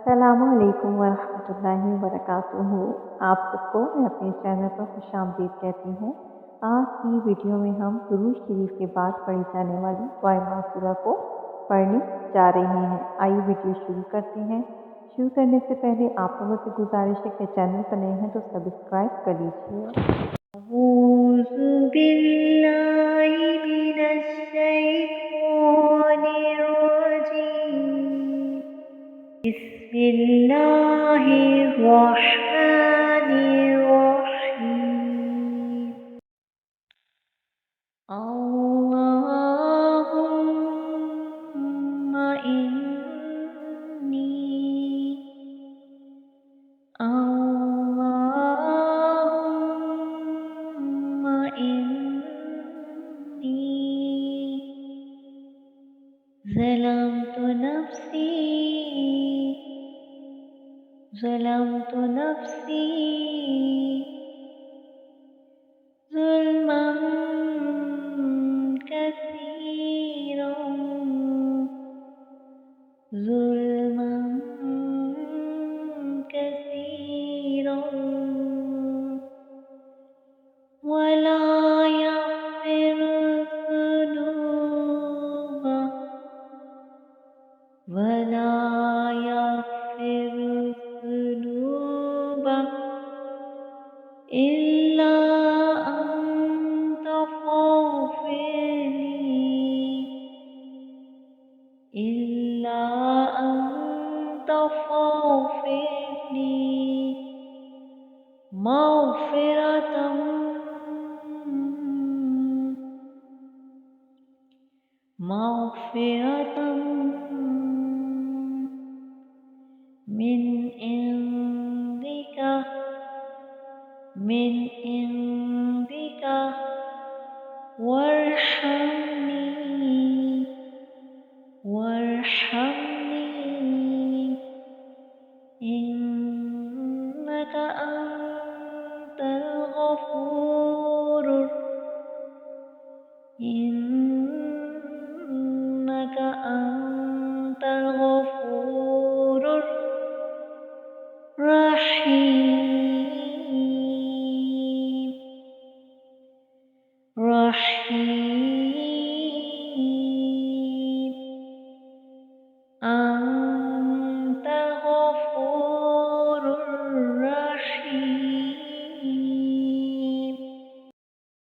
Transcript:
अस्सलामुअलैकुम वरहमतुल्लाहि वबरकातुहू। आप सबको मैं अपने चैनल पर खुशामदीद कहती हूँ। आज की वीडियो में हम दुरूद शरीफ के बाद पढ़ी जाने वाली दुआए मासूरा को पढ़ने जा रहे हैं। आइए वीडियो शुरू करते हैं। शुरू करने से पहले आप लोगों से गुजारिश है कि चैनल पर नए हैं तो सब्सक्राइब कर लीजिए। बिस्मिल्लाहिर्रहमानिर्रहीम। अल्लाहुम्मा इन्नी ज़लमतु नफ्सी ज़ुल्मन कसीरन वला यग़फ़िरुज़्ज़ुनूब इल्ला अन्त फ़ाग़फ़िरली मग़फ़िरतम मिन इंदिका वरहमनी